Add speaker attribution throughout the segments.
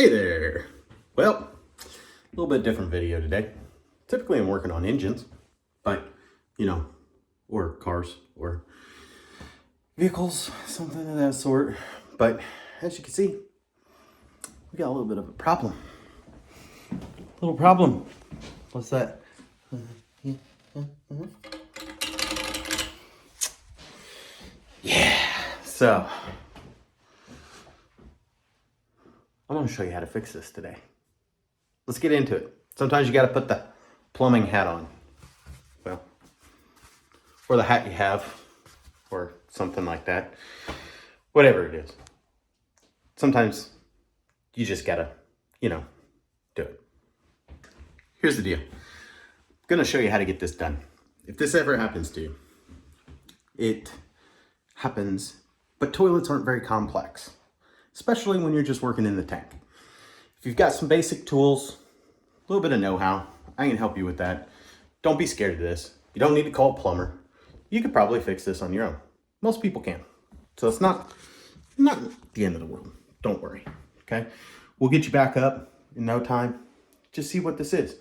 Speaker 1: Hey there. Well, a little bit different video today. Typically I'm working on engines, but or cars or vehicles, something of that sort. But as you can see, we got a little bit of a problem. Little problem. What's that? Yeah. So I'm going to show you how to fix this today. Let's get into it. Sometimes you got to put the plumbing hat on. Well, or the hat you have, or something like that. Whatever it is. Sometimes you just got to, do it. Here's the deal. I'm going to show you how to get this done. If this ever happens to you, it happens, but toilets aren't very complex, especially when you're just working in the tank. If you've got some basic tools, a little bit of know-how, I can help you with that. Don't be scared of this. You don't need to call a plumber. You could probably fix this on your own. Most people can. So it's not the end of the world. Don't worry, okay? We'll get you back up in no time. Just see what this is.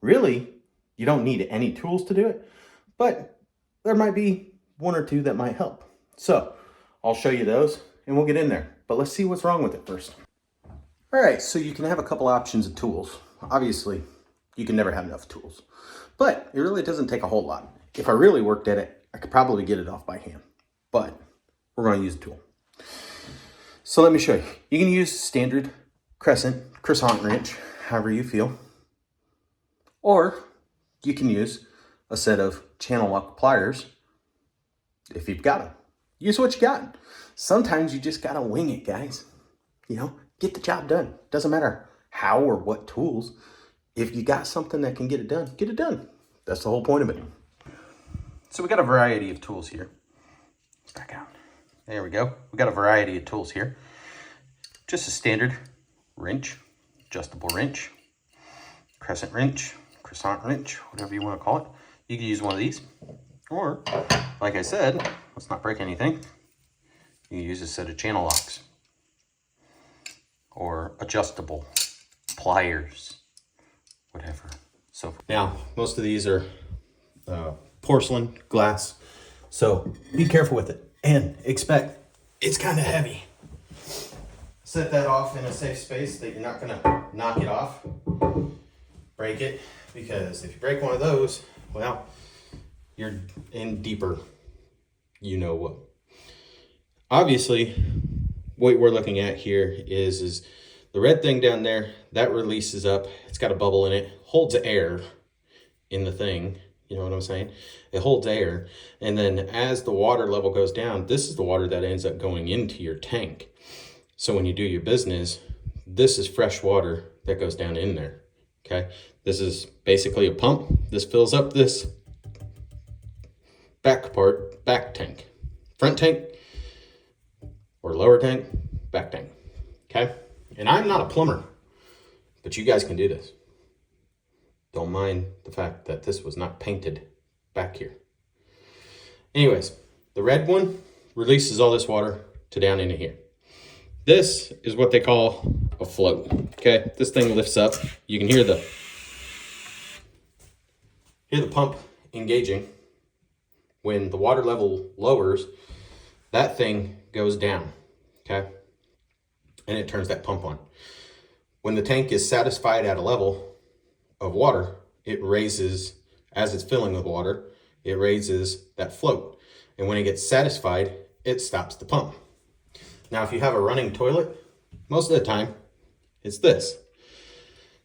Speaker 1: Really, you don't need any tools to do it, but there might be one or two that might help. So I'll show you those and we'll get in there, but let's see what's wrong with it first. All right, so you can have a couple options of tools. Obviously, you can never have enough tools, but it really doesn't take a whole lot. If I really worked at it, I could probably get it off by hand, but we're going to use a tool. So let me show you. You can use standard croissant wrench, however you feel, or you can use a set of channel lock pliers if you've got them. Use what you got. Sometimes you just got to wing it, guys. Get the job done. Doesn't matter how or what tools. If you got something that can get it done, get it done. That's the whole point of it. So we got a variety of tools here. Back out. There we go. We got a variety of tools here. Just a standard wrench, adjustable wrench, croissant wrench, whatever you want to call it. You can use one of these. Or, like I said, let's not break anything. You can use a set of channel locks or adjustable pliers, whatever. So now, most of these are porcelain, glass, so be careful with it and expect it's kind of heavy. Set that off in a safe space that you're not going to knock it off, break it, because if you break one of those, well, you're in deeper, what. Obviously, what we're looking at here is the red thing down there, that releases up. It's got a bubble in it, holds air in the thing. You know what I'm saying? It holds air. And then as the water level goes down, this is the water that ends up going into your tank. So when you do your business, this is fresh water that goes down in there. Okay. This is basically a pump. This fills up this back tank, front tank or lower tank, back tank. Okay. And I'm not a plumber, but you guys can do this. Don't mind the fact that this was not painted back here. Anyways, the red one releases all this water to down into here. This is what they call a float. Okay, this thing lifts up. You can hear the pump engaging. When the water level lowers, that thing goes down. Okay, and it turns that pump on. When the tank is satisfied at a level of water, it raises, as it's filling with water, it raises that float. And when it gets satisfied, it stops the pump. Now, if you have a running toilet, most of the time, it's this.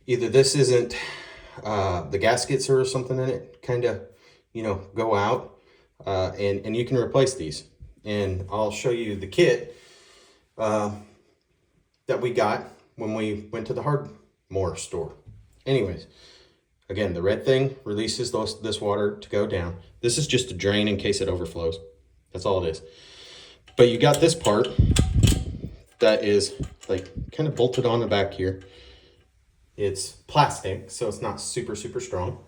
Speaker 1: Either this isn't, the gaskets or something in it kind of, go out, and you can replace these. And I'll show you the kit that we got when we went to the Hardmore store. Anyways, again, the red thing releases this water to go down. This is just a drain in case it overflows. That's all it is. But you got this part that is like kind of bolted on the back here. It's plastic, so it's not super, super strong.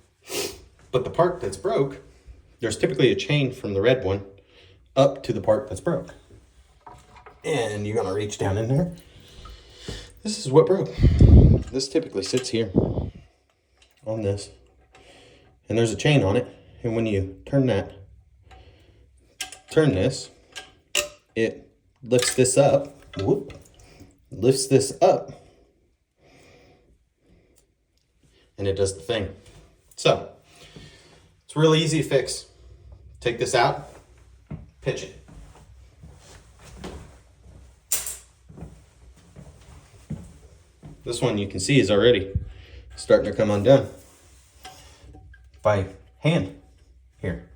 Speaker 1: But the part that's broke, there's typically a chain from the red one up to the part that's broke. And you're gonna reach down in there. This is what broke. This typically sits here on this, and there's a chain on it. And when you turn this, it lifts this up. Whoop, lifts this up, and it does the thing. So it's really easy to fix. Take this out, pitch it. This one you can see is already starting to come undone by hand here.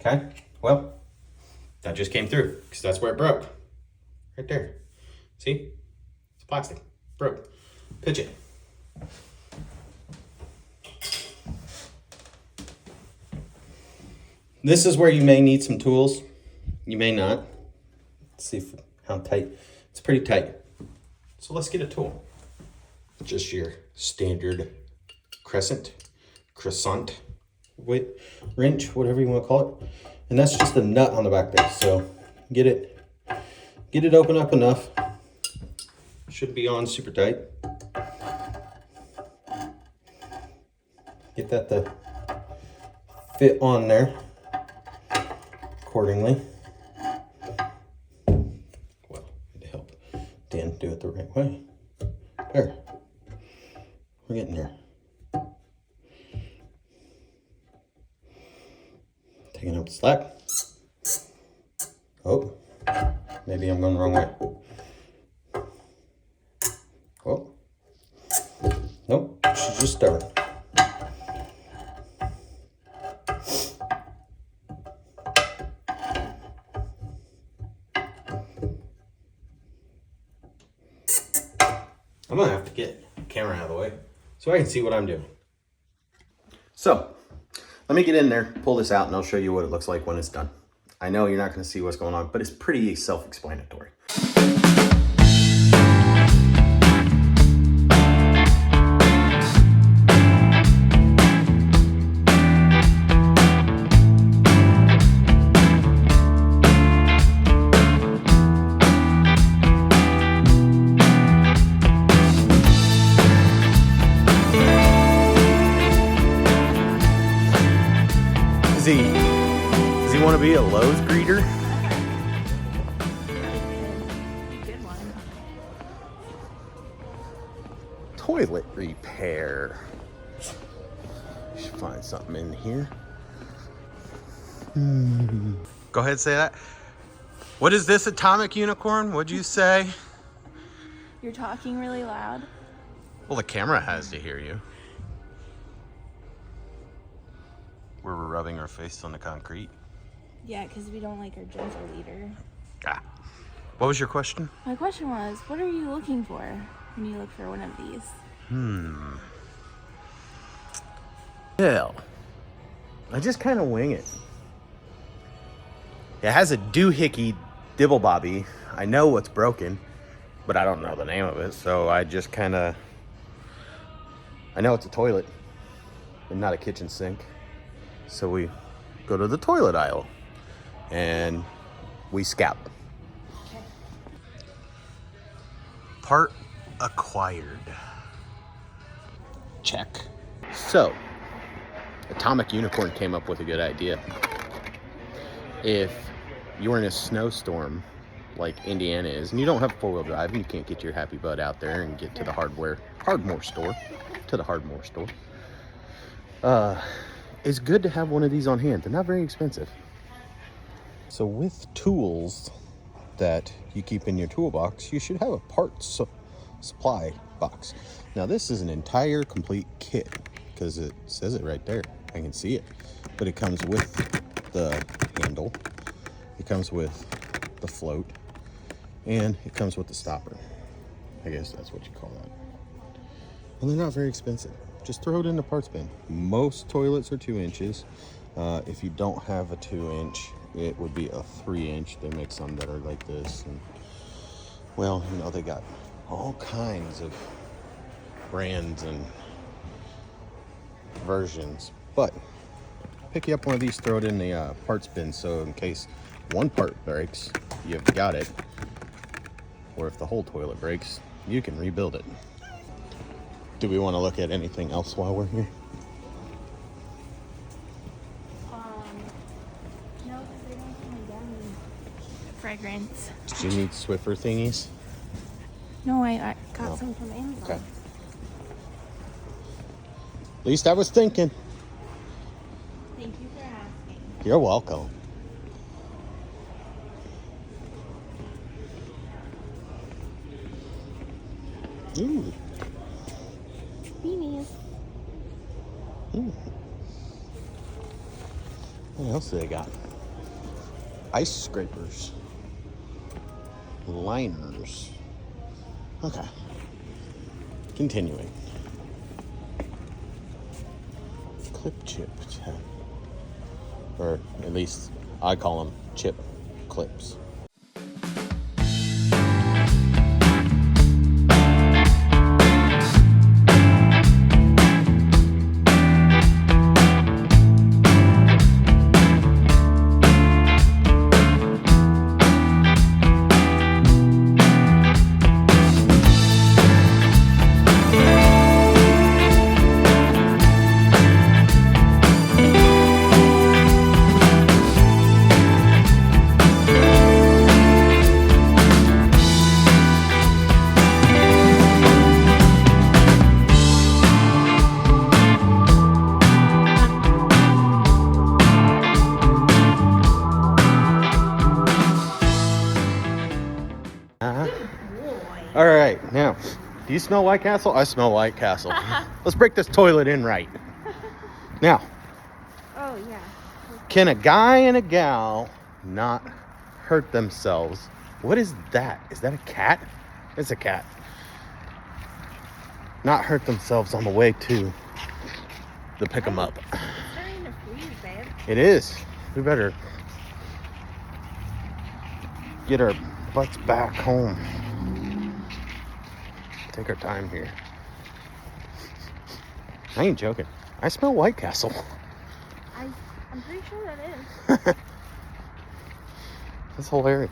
Speaker 1: Okay, well, that just came through because that's where it broke. Right there. See? It's plastic. Broke. Pitch it. This is where you may need some tools. You may not. Let's see how tight. It's pretty tight. So let's get a tool. Just your standard crescent, wrench, whatever you want to call it. And that's just a nut on the back there. So get it open up enough. Should be on super tight. Get that to fit on there accordingly. Well, it'd help Dan do it the right way. There. We're getting there. Taking out the slack. Oh, maybe I'm going the wrong way. Oh, nope, she's just stubborn. I'm gonna have to get the camera out of the way so I can see what I'm doing. So, let me get in there, pull this out, and I'll show you what it looks like when it's done. I know you're not gonna see what's going on, but it's pretty self-explanatory. Does he want to be a Lowe's greeter?
Speaker 2: Good one.
Speaker 1: Toilet repair. Should find something in here. Go ahead, say that. What is this, atomic unicorn? What'd you say?
Speaker 2: You're talking really loud.
Speaker 1: Well, the camera has to hear you. Where we're rubbing our face on the concrete.
Speaker 2: Yeah, because we don't like our gentle leader.
Speaker 1: Ah. What was your question?
Speaker 2: My question was, what are you looking for when you look for one of these?
Speaker 1: Well, I just kind of wing it. It has a doohickey dibble-bobby. I know what's broken, but I don't know the name of it, so I just kind of... I know it's a toilet and not a kitchen sink. So we go to the toilet aisle and we scout.
Speaker 2: Okay.
Speaker 1: Part acquired. Check. So, Atomic Unicorn came up with a good idea. If you're in a snowstorm like Indiana is, and you don't have four-wheel drive and you can't get your happy butt out there and get to the Hardmore store, it's good to have one of these on hand. They're not very expensive. So with tools that you keep in your toolbox, you should have a parts supply box. Now this is an entire complete kit because it says it right there. I can see it. But it comes with the handle, it comes with the float, and it comes with the stopper. I guess that's what you call that. And they're not very expensive. Just throw it in the parts bin. Most toilets are 2 inches. If you don't have a 2-inch, it would be a 3-inch. They make some that are like this. And, well, you know, they got all kinds of brands and versions. But pick you up one of these, throw it in the parts bin, so in case one part breaks, you've got it. Or if the whole toilet breaks, you can rebuild it. Do we want to look at anything else while we're here?
Speaker 2: No, because they don't give me down fragrance.
Speaker 1: Did you need Swiffer thingies?
Speaker 2: No, I got
Speaker 1: No.
Speaker 2: some from Amazon.
Speaker 1: Okay. At least I was thinking.
Speaker 2: Thank you for asking.
Speaker 1: You're welcome. Ooh.
Speaker 2: Beanies.
Speaker 1: Ooh. What else do they got? Ice scrapers. Liners. Okay. Continuing. Clip chip. Or at least I call them chip clips. All right, now, do you smell White Castle? I smell White Castle. Let's break this toilet in right. Now,
Speaker 2: Oh, yeah.
Speaker 1: can a guy and a gal not hurt themselves? What is that? Is that a cat? It's a cat. Not hurt themselves on the way to pick them up.
Speaker 2: It's starting to freeze, babe.
Speaker 1: It is. We better get our butts back home. Take our time here. I ain't joking. I smell White Castle.
Speaker 2: I'm pretty sure that is.
Speaker 1: That's hilarious.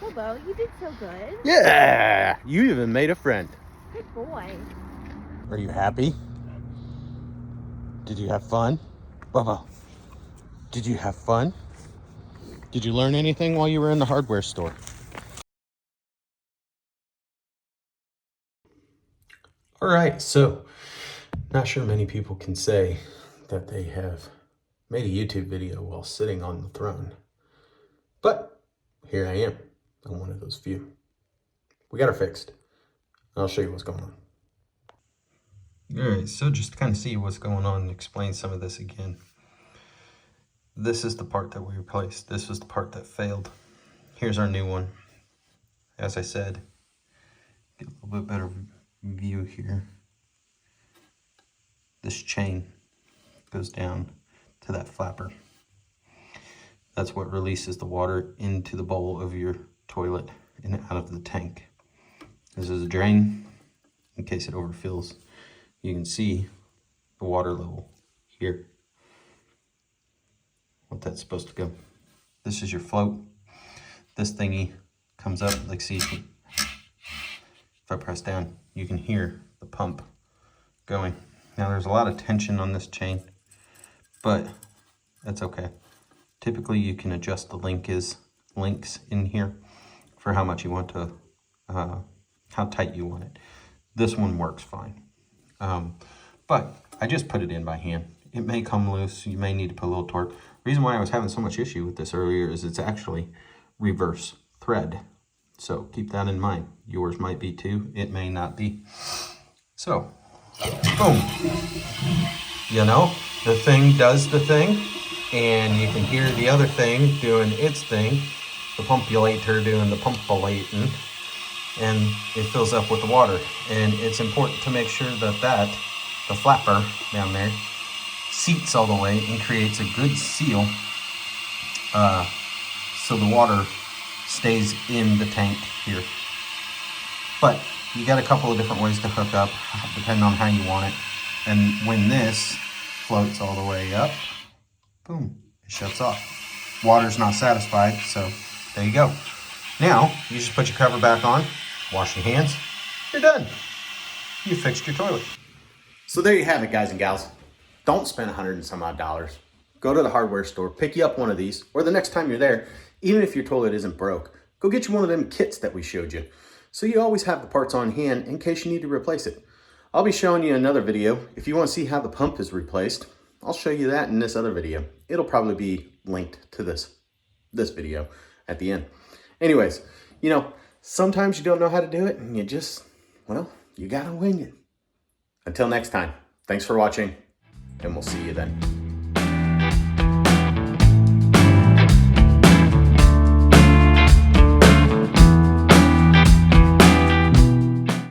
Speaker 2: Bobo, you did so good.
Speaker 1: Yeah! You even made a friend.
Speaker 2: Good boy.
Speaker 1: Are you happy? Did you have fun? Bobo, did you have fun? Did you learn anything while you were in the hardware store? All right, so not sure many people can say that they have made a YouTube video while sitting on the throne. But here I am. I'm one of those few. We got her fixed. I'll show you what's going on. All right, so just to kind of see what's going on and explain some of this again. This is the part that we replaced. This was the part that failed. Here's our new one. As I said, get a little bit better view here. This chain goes down to that flapper. That's what releases the water into the bowl of your toilet and out of the tank. This is a drain in case it overfills. You can see the water level here, what that's supposed to go. This is your float. This thingy comes up, like see, if I press down, you can hear the pump going. Now there's a lot of tension on this chain, but that's okay. Typically you can adjust the links in here for how much you want to, how tight you want it. This one works fine. But I just put it in by hand. It may come loose, you may need to put a little torque. Reason why I was having so much issue with this earlier is it's actually reverse thread. So keep that in mind. Yours might be too, it may not be. So, boom. You know, the thing does the thing, and you can hear the other thing doing its thing, the pumpulator doing the pumpulating, and it fills up with the water. And it's important to make sure that the flapper down there seats all the way and creates a good seal, so the water stays in the tank here. But you got a couple of different ways to hook up depending on how you want it. And when this floats all the way up, boom, it shuts off. Water's not satisfied, so there you go. Now you just put your cover back on wash your hands, you're done. You fixed your toilet. So there you have it, guys and gals. Don't spend $100 and some odd. Go to the hardware store, pick you up one of these, or the next time you're there, even if your toilet isn't broke, go get you one of them kits that we showed you. So you always have the parts on hand in case you need to replace it. I'll be showing you another video. If you want to see how the pump is replaced, I'll show you that in this other video. It'll probably be linked to this video at the end. Anyways, you know, sometimes you don't know how to do it and you just, well, you gotta wing it. Until next time, thanks for watching and we'll see you then.